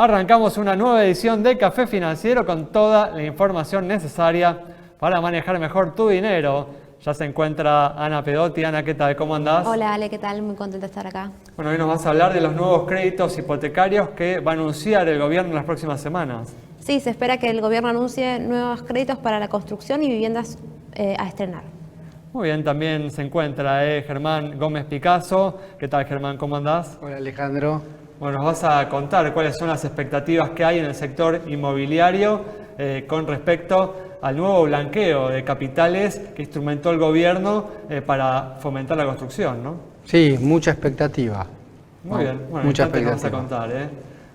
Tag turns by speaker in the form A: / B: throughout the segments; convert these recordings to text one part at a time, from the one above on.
A: Arrancamos una nueva edición de Café Financiero con toda la información necesaria para manejar mejor tu dinero. Ya se encuentra Ana Pedotti. Ana, ¿qué tal? ¿Cómo andás?
B: Hola Ale, ¿qué tal? Muy contenta de estar acá.
A: Bueno, hoy nos vas a hablar de los nuevos créditos hipotecarios que va a anunciar el gobierno en las próximas semanas.
B: Sí, se espera que el gobierno anuncie nuevos créditos para la construcción y viviendas a estrenar.
A: Muy bien, también se encuentra Germán Gómez Picasso. ¿Qué tal, Germán? ¿Cómo andás?
C: Hola Alejandro.
A: Bueno, nos vas a contar cuáles son las expectativas que hay en el sector inmobiliario con respecto al nuevo blanqueo de capitales que instrumentó el gobierno para fomentar la construcción, ¿no?
C: Sí, mucha expectativa.
A: Muy bien, bueno,
C: mucha
A: te vamos a contar.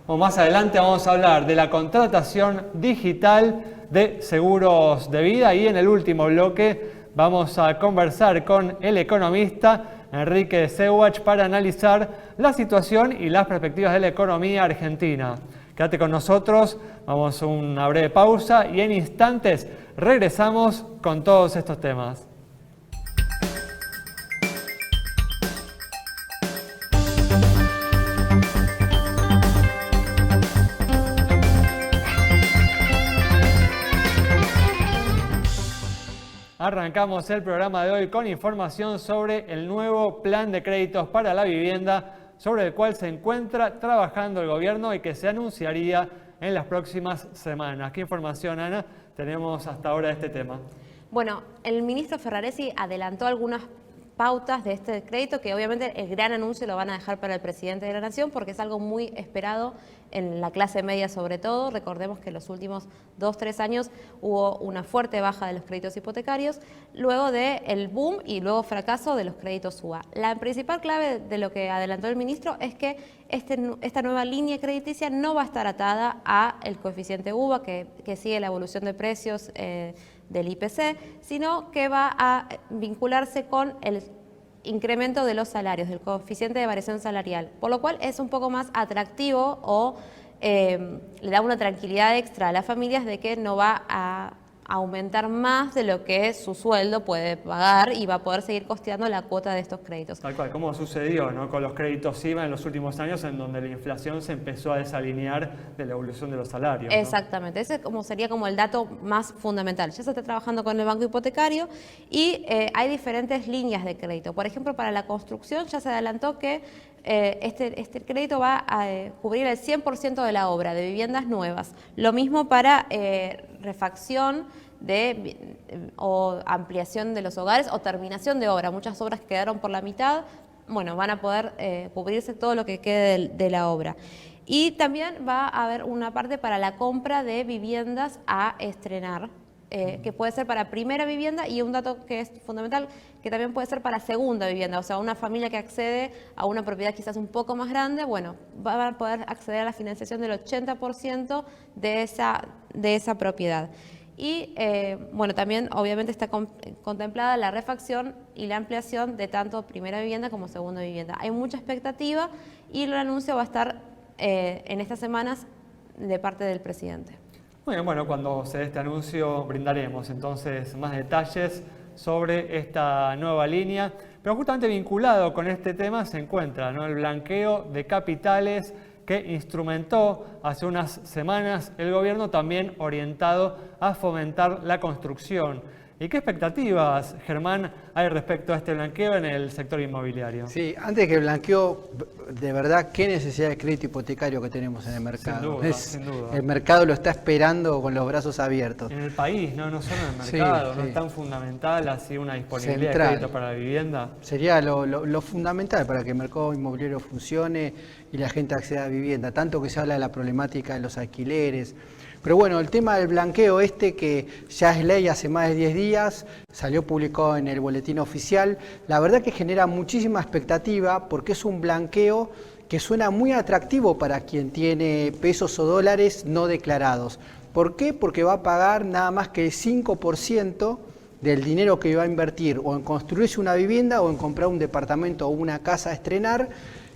A: Bueno, más adelante vamos a hablar de la contratación digital de seguros de vida y en el último bloque vamos a conversar con el economista Enrique Sewach para analizar la situación y las perspectivas de la economía argentina. Quédate con nosotros, vamos a una breve pausa y en instantes regresamos con todos estos temas. Arrancamos el programa de hoy con información sobre el nuevo plan de créditos para la vivienda, sobre el cual se encuentra trabajando el gobierno y que se anunciaría en las próximas semanas. ¿Qué información, Ana, tenemos hasta ahora de este tema?
B: Bueno, el ministro Ferraresi adelantó algunas pautas de este crédito que obviamente el gran anuncio lo van a dejar para el presidente de la Nación porque es algo muy esperado en la clase media sobre todo. Recordemos que en los últimos 2-3 años hubo una fuerte baja de los créditos hipotecarios luego del boom y luego fracaso de los créditos UBA. La principal clave de lo que adelantó el ministro es que esta nueva línea crediticia no va a estar atada al coeficiente UBA que sigue la evolución de precios del IPC, sino que va a vincularse con el incremento de los salarios, del coeficiente de variación salarial, por lo cual es un poco más atractivo o le da una tranquilidad extra a las familias de que no va a aumentar más de lo que su sueldo puede pagar y va a poder seguir costeando la cuota de estos créditos.
A: Tal cual, como sucedió, ¿no?, con los créditos IVA en los últimos años, en donde la inflación se empezó a desalinear de la evolución de los salarios, ¿no?
B: Exactamente, ese sería como el dato más fundamental. Ya se está trabajando con el banco hipotecario y hay diferentes líneas de crédito. Por ejemplo, para la construcción ya se adelantó que este crédito va a cubrir el 100% de la obra de viviendas nuevas. Lo mismo para refacción o ampliación de los hogares o terminación de obra. Muchas obras que quedaron por la mitad, bueno, van a poder cubrirse todo lo que quede de la obra. Y también va a haber una parte para la compra de viviendas a estrenar, que puede ser para primera vivienda y un dato que es fundamental, que también puede ser para segunda vivienda, o sea, una familia que accede a una propiedad quizás un poco más grande, bueno, va a poder acceder a la financiación del 80% de esa propiedad. Y bueno, también obviamente está contemplada la refacción y la ampliación de tanto primera vivienda como segunda vivienda. Hay mucha expectativa y el anuncio va a estar en estas semanas de parte del presidente.
A: Muy bien, bueno, cuando se dé este anuncio brindaremos entonces más detalles sobre esta nueva línea, pero justamente vinculado con este tema se encuentra, ¿no?, el blanqueo de capitales que instrumentó hace unas semanas el gobierno, también orientado a fomentar la construcción. ¿Y qué expectativas, Germán, hay respecto a este blanqueo en el sector inmobiliario?
C: Sí, antes que el blanqueo, de verdad, qué necesidad de crédito hipotecario que tenemos en el mercado.
A: Sin duda.
C: El mercado lo está esperando con los brazos abiertos.
A: En el país, no solo en el mercado,
C: sí.
A: ¿no es tan fundamental así una disponibilidad
C: Central.
A: de crédito para la vivienda?
C: Sería lo fundamental para que el mercado inmobiliario funcione y la gente acceda a vivienda, tanto que se habla de la problemática de los alquileres. Pero bueno, el tema del blanqueo que ya es ley hace más de 10 días, salió publicado en el boletín oficial, la verdad que genera muchísima expectativa porque es un blanqueo que suena muy atractivo para quien tiene pesos o dólares no declarados. ¿Por qué? Porque va a pagar nada más que el 5% del dinero que va a invertir o en construirse una vivienda o en comprar un departamento o una casa a estrenar,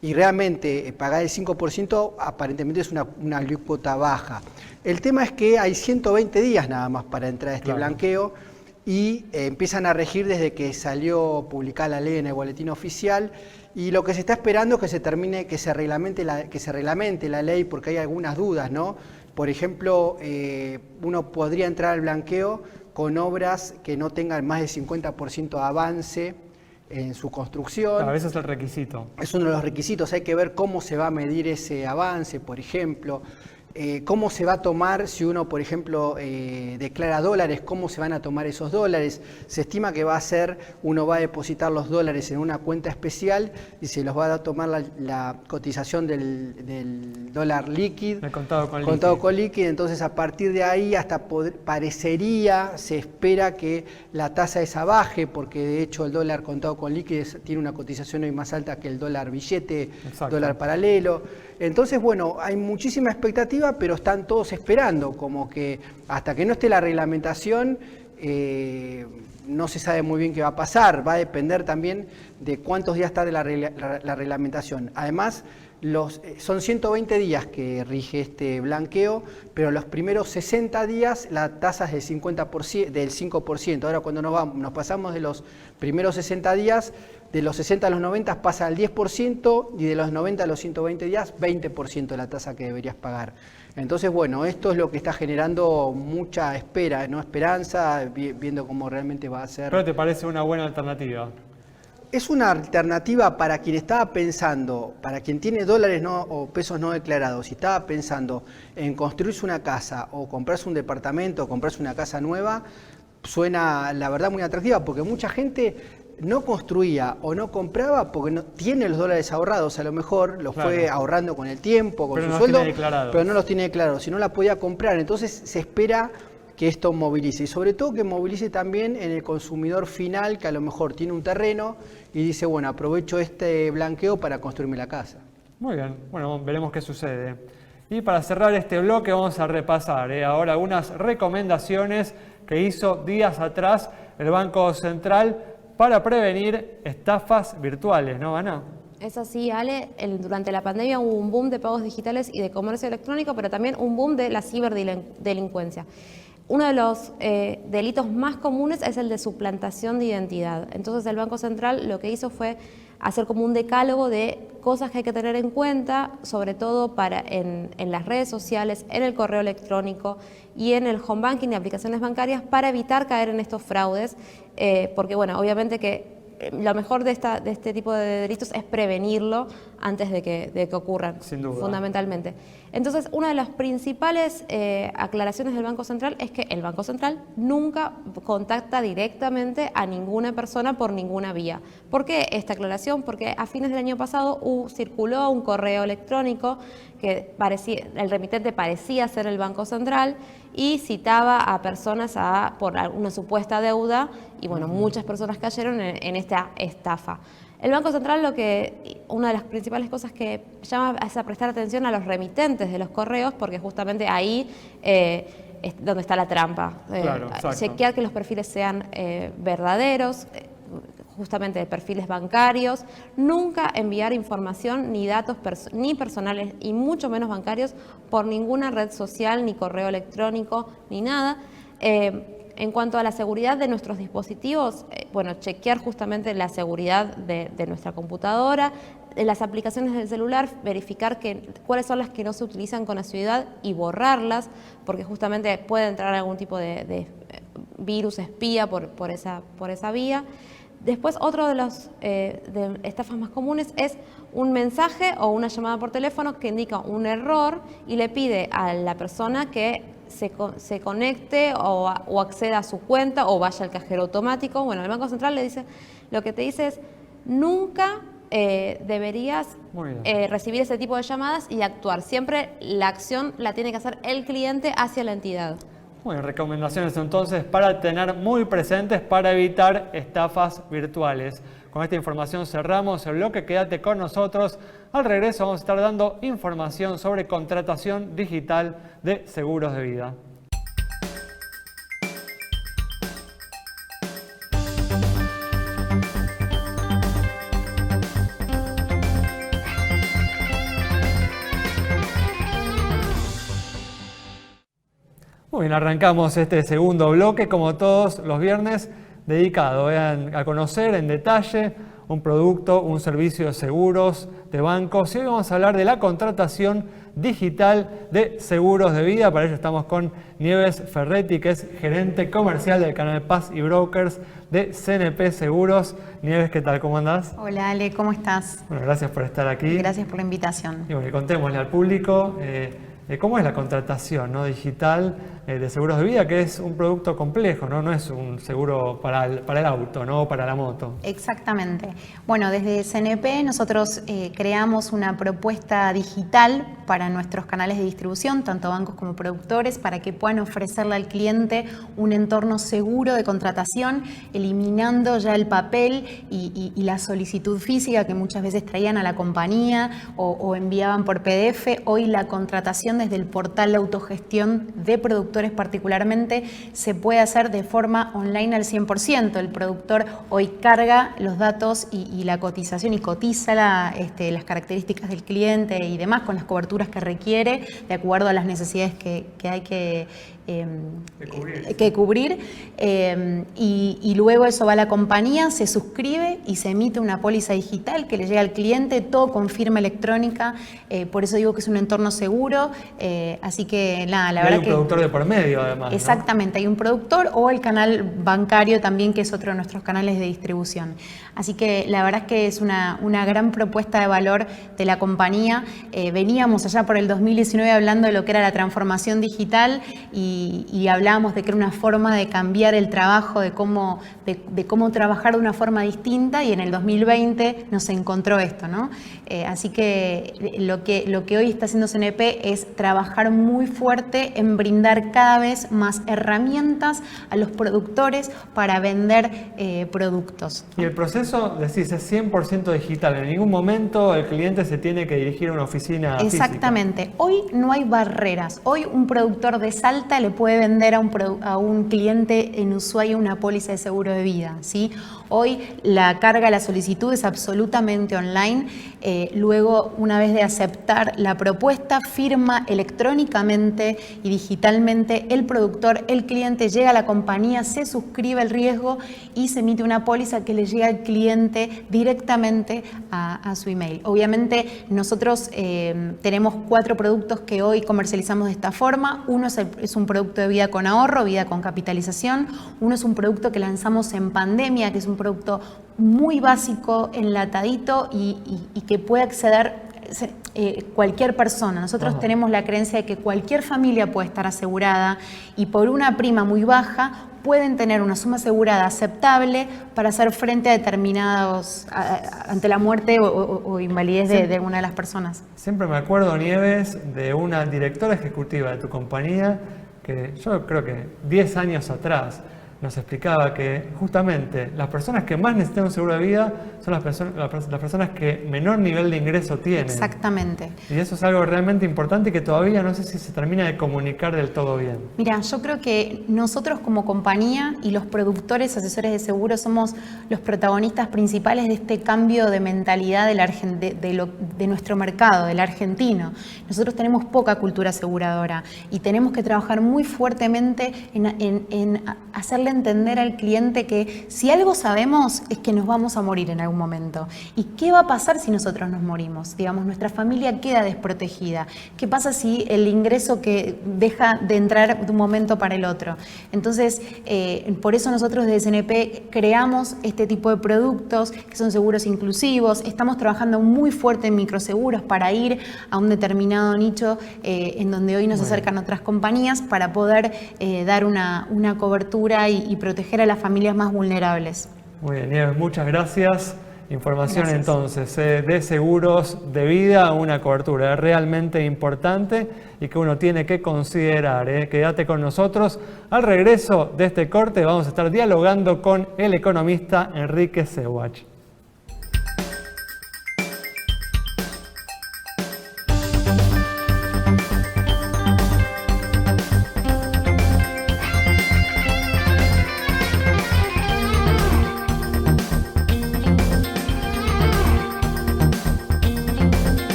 C: y realmente pagar el 5% aparentemente es una alícuota baja. El tema es que hay 120 días nada más para entrar a este blanqueo y empiezan a regir desde que salió publicada la ley en el boletín oficial, y lo que se está esperando es que se reglamente la ley, porque hay algunas dudas, ¿no? Por ejemplo, uno podría entrar al blanqueo con obras que no tengan más del 50% de avance en su construcción.
A: Claro, ese es el requisito.
C: Es uno de los requisitos, hay que ver cómo se va a medir ese avance, por ejemplo. Cómo se va a tomar si uno, por ejemplo, declara dólares, cómo se van a tomar esos dólares. Se estima que uno va a depositar los dólares en una cuenta especial y se los va a tomar la cotización del dólar líquido,
A: El contado
C: con líquido. Entonces, a partir de ahí, se espera que la tasa esa baje, porque de hecho el dólar contado con líquido tiene una cotización hoy más alta que el dólar billete,
A: Exacto.
C: Dólar paralelo. Entonces, bueno, hay muchísima expectativa, pero están todos esperando, como que hasta que no esté la reglamentación, no se sabe muy bien qué va a pasar. Va a depender también de cuántos días tarde la reglamentación. Además, son 120 días que rige este blanqueo, pero los primeros 60 días la tasa es del 5%. Ahora, cuando nos pasamos de los primeros 60 días, de los 60 a los 90 pasa al 10%, y de los 90 a los 120 días, 20% de la tasa que deberías pagar. Entonces, bueno, esto es lo que está generando mucha esperanza, viendo cómo realmente va a ser.
A: ¿Pero te parece una buena alternativa?
C: Es una alternativa para quien estaba pensando, para quien tiene dólares o pesos no declarados, y estaba pensando en construirse una casa o comprarse un departamento o comprarse una casa nueva. Suena, la verdad, muy atractiva, porque mucha gente no construía o no compraba porque no tiene los dólares ahorrados, a lo mejor los fue ahorrando con el tiempo, con su sueldo, pero no los tiene declarados, si no la podía comprar. Entonces se espera que esto movilice, y sobre todo que movilice también en el consumidor final, que a lo mejor tiene un terreno y dice, bueno, aprovecho este blanqueo para construirme la casa.
A: Muy bien, bueno, veremos qué sucede. Y para cerrar este bloque vamos a repasar ahora algunas recomendaciones que hizo días atrás el Banco Central para prevenir estafas virtuales, ¿no, Ana?
B: Es así, Ale. Durante la pandemia hubo un boom de pagos digitales y de comercio electrónico, pero también un boom de la ciberdelincuencia. Uno de los delitos más comunes es el de suplantación de identidad. Entonces el Banco Central lo que hizo fue hacer como un decálogo de cosas que hay que tener en cuenta, sobre todo en las redes sociales, en el correo electrónico y en el home banking y aplicaciones bancarias, para evitar caer en estos fraudes, porque bueno, obviamente que lo mejor de este tipo de delitos es prevenirlo antes de que ocurran,
A: sin duda,
B: fundamentalmente. Entonces, una de las principales aclaraciones del Banco Central es que el Banco Central nunca contacta directamente a ninguna persona por ninguna vía. ¿Por qué esta aclaración? Porque a fines del año pasado circuló un correo electrónico que el remitente parecía ser el Banco Central y citaba a personas por una supuesta deuda, y bueno, muchas personas cayeron en esta estafa. El Banco Central una de las principales cosas que llama es a prestar atención a los remitentes de los correos, porque justamente ahí es donde está la trampa.
A: Claro,
B: chequear que los perfiles sean verdaderos, justamente de perfiles bancarios, nunca enviar información ni datos ni personales y mucho menos bancarios por ninguna red social, ni correo electrónico, ni nada. En cuanto a la seguridad de nuestros dispositivos, bueno, chequear justamente la seguridad de nuestra computadora, de las aplicaciones del celular, verificar cuáles son las que no se utilizan con asiduidad y borrarlas, porque justamente puede entrar algún tipo de virus espía por esa vía. Después, otro de las estafas más comunes es un mensaje o una llamada por teléfono que indica un error y le pide a la persona que se conecte o acceda a su cuenta o vaya al cajero automático. Bueno, el Banco Central lo que te dice es nunca deberías recibir ese tipo de llamadas y actuar. Siempre la acción la tiene que hacer el cliente hacia la entidad.
A: Bueno, recomendaciones entonces para tener muy presentes para evitar estafas virtuales. Con esta información cerramos el bloque, quédate con nosotros. Al regreso vamos a estar dando información sobre contratación digital de seguros de vida. Muy Muy bien, arrancamos este segundo bloque, como todos los viernes, dedicado a conocer en detalle un producto, un servicio de seguros, de bancos. Y hoy vamos a hablar de la contratación digital de seguros de vida. Para ello estamos con Nieves Ferretti, que es gerente comercial del canal Paz y Brokers de CNP Seguros. Nieves, ¿qué tal? ¿Cómo andás?
D: Hola Ale, ¿cómo estás?
A: Bueno, gracias por estar aquí.
D: Gracias por la invitación.
A: Y bueno, contémosle al público cómo es la contratación, ¿no?, digital de seguros de vida, que es un producto complejo, ¿no? No es un seguro para el auto, ¿no?, o para la moto.
D: Exactamente. Bueno, desde CNP nosotros creamos una propuesta digital para nuestros canales de distribución, tanto bancos como productores, para que puedan ofrecerle al cliente un entorno seguro de contratación, eliminando ya el papel y la solicitud física que muchas veces traían a la compañía o enviaban por PDF. Hoy la contratación desde el portal de autogestión de productores particularmente se puede hacer de forma online al 100%. El productor hoy carga los datos y la cotización y cotiza las características del cliente y demás con las coberturas que requiere de acuerdo a las necesidades que hay que cubrir. Y luego eso va a la compañía, se suscribe y se emite una póliza digital que le llega al cliente, todo con firma electrónica. Por eso digo que es un entorno seguro. Así que nada, la verdad que...
A: Hay un productor de por medio, además,
D: exactamente, ¿no? Hay un productor o el canal bancario también, que es otro de nuestros canales de distribución. Así que la verdad es que es una gran propuesta de valor de la compañía. Veníamos allá por el 2019 hablando de lo que era la transformación digital y hablábamos de que era una forma de cambiar el trabajo, de cómo trabajar de una forma distinta, y en el 2020 nos encontró esto, ¿no? Así que lo que hoy está haciendo CNP es trabajar muy fuerte en brindar cada vez más herramientas a los productores para vender productos.
A: Y el proceso, decís, es 100% digital. En ningún momento el cliente se tiene que dirigir a una oficina
D: exactamente.
A: física.
D: Hoy no hay barreras. Hoy un productor de Salta le puede vender a un cliente en Ushuaia una póliza de seguro de vida, ¿sí? Hoy la carga, la solicitud es absolutamente online. Luego, una vez de aceptar la propuesta, firma electrónicamente y digitalmente el productor, el cliente llega a la compañía, se suscribe al riesgo y se emite una póliza que le llega al cliente directamente a su email. Obviamente nosotros tenemos 4 productos que hoy comercializamos de esta forma. Uno es un producto de vida con ahorro, vida con capitalización. Uno es un producto que lanzamos en pandemia, que es un producto muy básico, enlatadito y que puede acceder cualquier persona. Nosotros tenemos la creencia de que cualquier familia puede estar asegurada y por una prima muy baja pueden tener una suma asegurada aceptable para hacer frente a determinados, ante la muerte o invalidez de alguna de las personas.
A: Siempre me acuerdo, Nieves, de una directora ejecutiva de tu compañía que yo creo que 10 años atrás nos explicaba que justamente las personas que más necesitan un seguro de vida son las personas que menor nivel de ingreso tienen.
D: Exactamente.
A: Y eso es algo realmente importante y que todavía no sé si se termina de comunicar del todo bien.
D: Mira, yo creo que nosotros como compañía y los productores, asesores de seguros, somos los protagonistas principales de este cambio de mentalidad de nuestro mercado, del argentino. Nosotros tenemos poca cultura aseguradora y tenemos que trabajar muy fuertemente en hacerle entender al cliente que si algo sabemos es que nos vamos a morir en algún momento. ¿Y qué va a pasar si nosotros nos morimos? Digamos, nuestra familia queda desprotegida. ¿Qué pasa si el ingreso que deja de entrar de un momento para el otro? Entonces, por eso nosotros desde CNP creamos este tipo de productos que son seguros inclusivos. Estamos trabajando muy fuerte en microseguros para ir a un determinado nicho en donde hoy nos acercan otras compañías para poder dar una cobertura y proteger a las familias más vulnerables.
A: Muy bien, Nieves, muchas gracias. Información
D: Gracias.
A: Entonces de seguros de vida, una cobertura realmente importante y que uno tiene que considerar. Quédate con nosotros. Al regreso de este corte vamos a estar dialogando con el economista Enrique Sewach.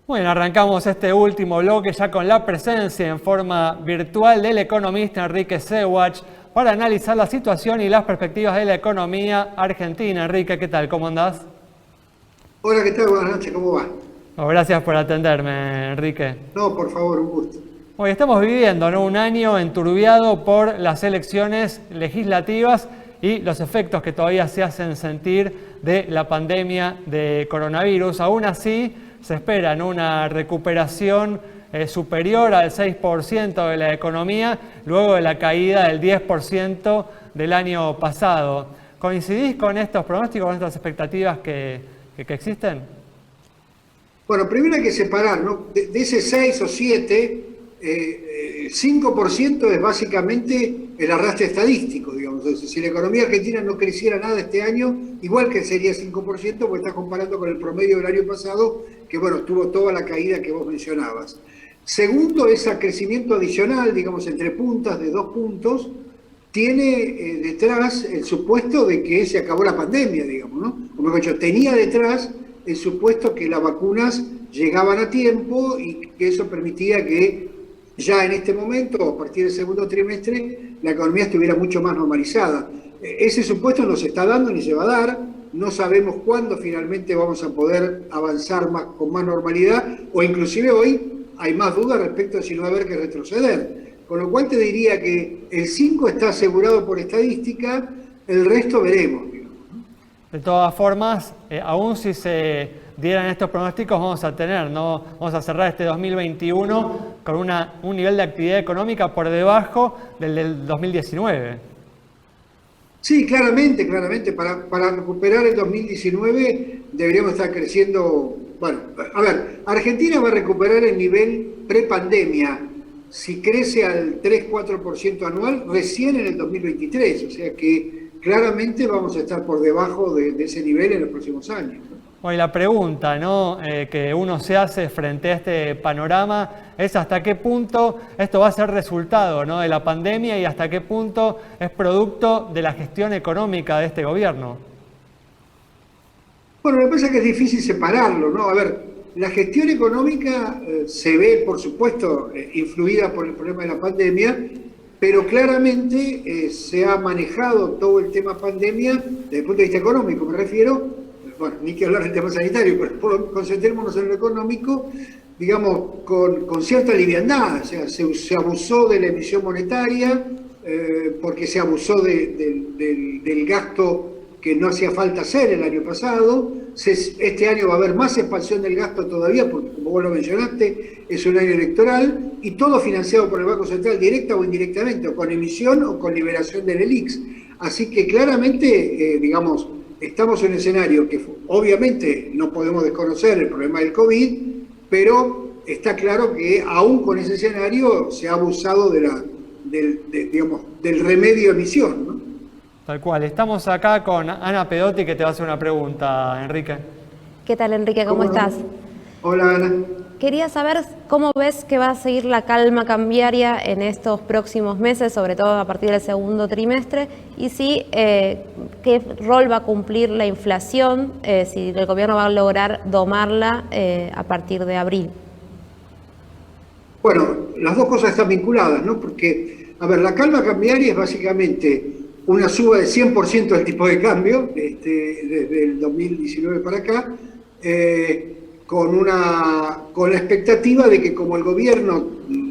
A: Bueno, arrancamos este último bloque ya con la presencia en forma virtual del economista Enrique Sewach para analizar la situación y las perspectivas de la economía argentina. Enrique, ¿qué tal? ¿Cómo andás?
E: Hola, ¿qué tal? Buenas noches, ¿cómo va?
A: Oh, gracias por atenderme, Enrique.
E: No, por favor, un gusto.
A: Hoy estamos viviendo, ¿no?, un año enturbiado por las elecciones legislativas y los efectos que todavía se hacen sentir de la pandemia de coronavirus. Aún así, se espera, ¿no?, una recuperación superior al 6% de la economía, luego de la caída del 10% del año pasado. ¿Coincidís con estos pronósticos, con estas expectativas que existen?
E: Bueno, primero hay que separar, ¿no? De ese 6 o 7, 5% es básicamente el arrastre estadístico, digamos. Entonces, si la economía argentina no creciera nada este año, igual que sería 5%, porque estás comparando con el promedio del año pasado, que bueno, tuvo toda la caída que vos mencionabas. Segundo, ese crecimiento adicional, digamos, entre puntas de 2 puntos, tiene detrás el supuesto de que se acabó la pandemia, digamos, ¿no? Como he dicho, tenía detrás el supuesto que las vacunas llegaban a tiempo y que eso permitía que ya en este momento, a partir del segundo trimestre, la economía estuviera mucho más normalizada. Ese supuesto no se está dando ni se va a dar, no sabemos cuándo finalmente vamos a poder avanzar con más normalidad, o inclusive hoy hay más dudas respecto a si no va a haber que retroceder. Con lo cual te diría que el 5 está asegurado por estadística, el resto veremos.
A: De todas formas, aún si se dieran estos pronósticos, vamos a cerrar este 2021 con un nivel de actividad económica por debajo del 2019.
E: Sí, claramente. Para recuperar el 2019 deberíamos estar creciendo. Bueno, a ver, Argentina va a recuperar el nivel prepandemia si crece al 3-4% anual recién en el 2023, o sea que claramente vamos a estar por debajo de ese nivel en los próximos años.
A: Hoy la pregunta, ¿no?, que uno se hace frente a este panorama es hasta qué punto esto va a ser resultado, ¿no?, de la pandemia y hasta qué punto es producto de la gestión económica de este gobierno.
E: Bueno, me parece que es difícil separarlo, ¿no? A ver, la gestión económica se ve, por supuesto, influida por el problema de la pandemia, pero claramente se ha manejado todo el tema pandemia desde el punto de vista económico, me refiero, bueno, ni que hablar del tema sanitario, pero concentrémonos en lo económico, digamos, con cierta liviandad. O sea, se abusó de la emisión monetaria, porque se abusó del gasto que no hacía falta hacer el año pasado. Este año va a haber más expansión del gasto todavía, porque como vos lo mencionaste, es un año electoral, y todo financiado por el Banco Central, directa o indirectamente, o con emisión o con liberación del ELIX. Así que claramente, digamos, estamos en un escenario que obviamente no podemos desconocer el problema del COVID, pero está claro que aún con ese escenario se ha abusado del remedio emisión, ¿no?
A: Tal cual. Estamos acá con Ana Pedotti, que te va a hacer una pregunta, Enrique.
B: ¿Qué tal, Enrique? ¿Cómo estás?
E: Hola, Ana.
B: Quería saber cómo ves que va a seguir la calma cambiaria en estos próximos meses, sobre todo a partir del segundo trimestre, y si qué rol va a cumplir la inflación, si el gobierno va a lograr domarla a partir de abril.
E: Bueno, las dos cosas están vinculadas, ¿no? Porque, a ver, la calma cambiaria es básicamente una suba de 100% del tipo de cambio, desde el 2019 para acá, con la expectativa de que como el gobierno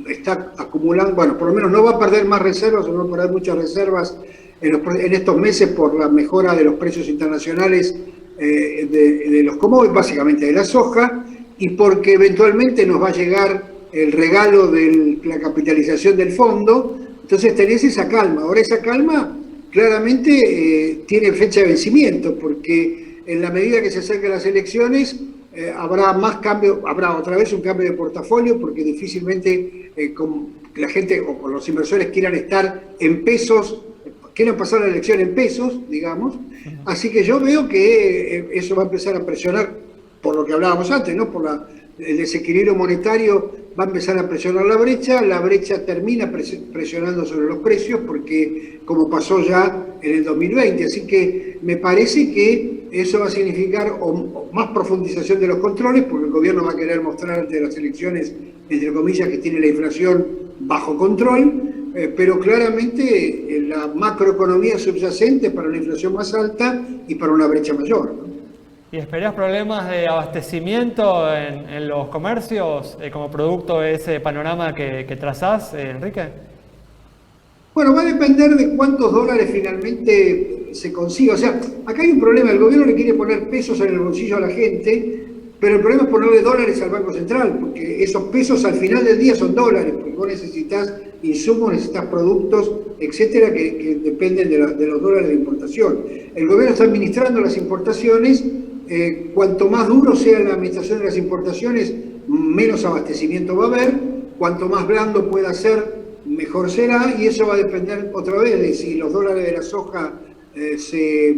E: está acumulando, bueno, por lo menos no va a perder más reservas o no va a perder muchas reservas en estos meses por la mejora de los precios internacionales de los commodities, básicamente de la soja, y porque eventualmente nos va a llegar el regalo de la capitalización del fondo. Entonces tenés esa calma. Ahora esa calma claramente tiene fecha de vencimiento, porque en la medida que se acercan las elecciones habrá más cambio, habrá otra vez un cambio de portafolio, porque difícilmente la gente o los inversores quieran estar en pesos, quieran pasar la elección en pesos, digamos. Así que yo veo que eso va a empezar a presionar, por lo que hablábamos antes, ¿no? Por el desequilibrio monetario va a empezar a presionar la brecha termina presionando sobre los precios, porque como pasó ya en el 2020, así que me parece que eso va a significar o más profundización de los controles, porque el gobierno va a querer mostrar ante las elecciones, entre comillas, que tiene la inflación bajo control, pero claramente la macroeconomía subyacente para una inflación más alta y para una brecha mayor, ¿no?
A: ¿Y esperás problemas de abastecimiento en los comercios como producto de ese panorama que trazás, Enrique?
E: Bueno, va a depender de cuántos dólares finalmente se consiga. O sea, acá hay un problema. El gobierno le quiere poner pesos en el bolsillo a la gente, pero el problema es ponerle dólares al Banco Central, porque esos pesos al final del día son dólares, porque vos necesitas insumos, necesitas productos, etcétera, que dependen de los dólares de importación. El gobierno está administrando las importaciones. Cuanto más duro sea la administración de las importaciones, menos abastecimiento va a haber. Cuanto más blando pueda ser, mejor será, y eso va a depender otra vez de si los dólares de la soja se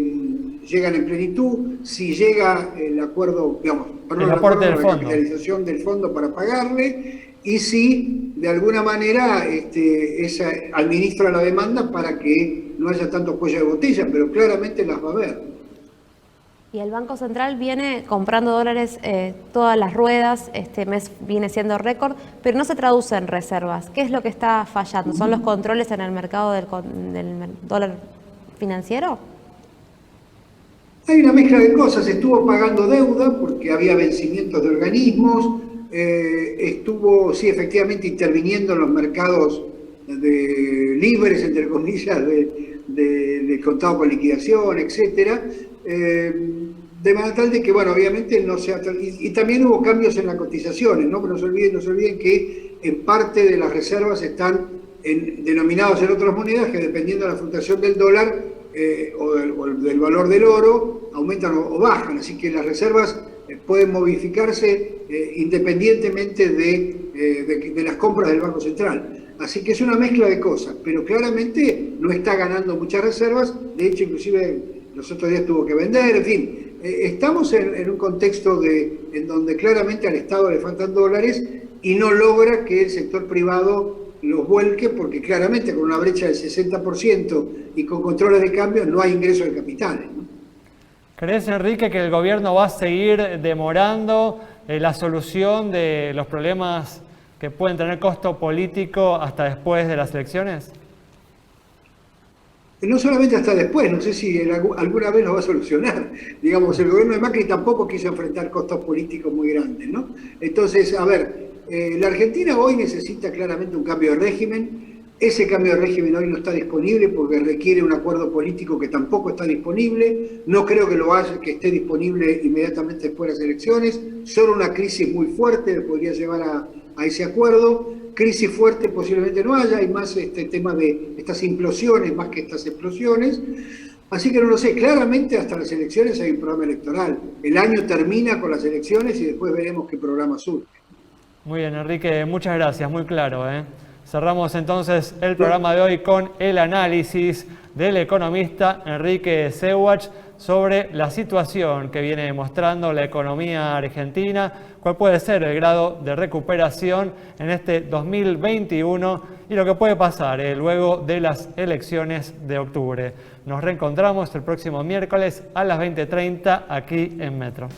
E: llegan en plenitud, si llega el acuerdo, digamos, perdón, la capitalización del fondo para pagarle, y si de alguna manera esa administra la demanda para que no haya tanto cuello de botella, pero claramente las va a haber.
B: Y el Banco Central viene comprando dólares todas las ruedas, este mes viene siendo récord, pero no se traduce en reservas. ¿Qué es lo que está fallando? ¿Son los controles en el mercado del dólar financiero?
E: Hay una mezcla de cosas. Estuvo pagando deuda porque había vencimientos de organismos, estuvo, sí, efectivamente interviniendo en los mercados libres, entre comillas, de contado con liquidación, etcétera. De manera tal de que, bueno, obviamente no se ha... Y también hubo cambios en las cotizaciones, ¿no? Pero no se olviden que en parte de las reservas están denominados en otras monedas que, dependiendo de la fluctuación del dólar o del valor del oro, aumentan o bajan. Así que las reservas pueden modificarse independientemente de las compras del Banco Central. Así que es una mezcla de cosas, pero claramente no está ganando muchas reservas. De hecho, inclusive los otros días tuvo que vender, en fin. Estamos en un contexto en donde claramente al Estado le faltan dólares y no logra que el sector privado los vuelque, porque claramente con una brecha del 60% y con controles de cambio no hay ingreso de capitales, ¿no?
A: ¿Crees, Enrique, que el gobierno va a seguir demorando la solución de los problemas que pueden tener costo político hasta después de las elecciones?
E: No solamente hasta después, no sé si alguna vez lo va a solucionar. Digamos, el gobierno de Macri tampoco quiso enfrentar costos políticos muy grandes, ¿no? Entonces, a ver, la Argentina hoy necesita claramente un cambio de régimen. Ese cambio de régimen hoy no está disponible porque requiere un acuerdo político que tampoco está disponible. No creo que esté disponible inmediatamente después de las elecciones. Solo una crisis muy fuerte podría llevar a ese acuerdo. Crisis fuerte posiblemente no haya, hay más tema de estas implosiones más que estas explosiones. Así que no lo sé, claramente hasta las elecciones hay un programa electoral. El año termina con las elecciones y después veremos qué programa surge.
A: Muy bien, Enrique, muchas gracias, muy claro, ¿eh? Cerramos entonces el programa de hoy con el análisis del economista Enrique Seuach sobre la situación que viene mostrando la economía argentina, cuál puede ser el grado de recuperación en este 2021 y lo que puede pasar luego de las elecciones de octubre. Nos reencontramos el próximo miércoles a las 20:30 aquí en Metro.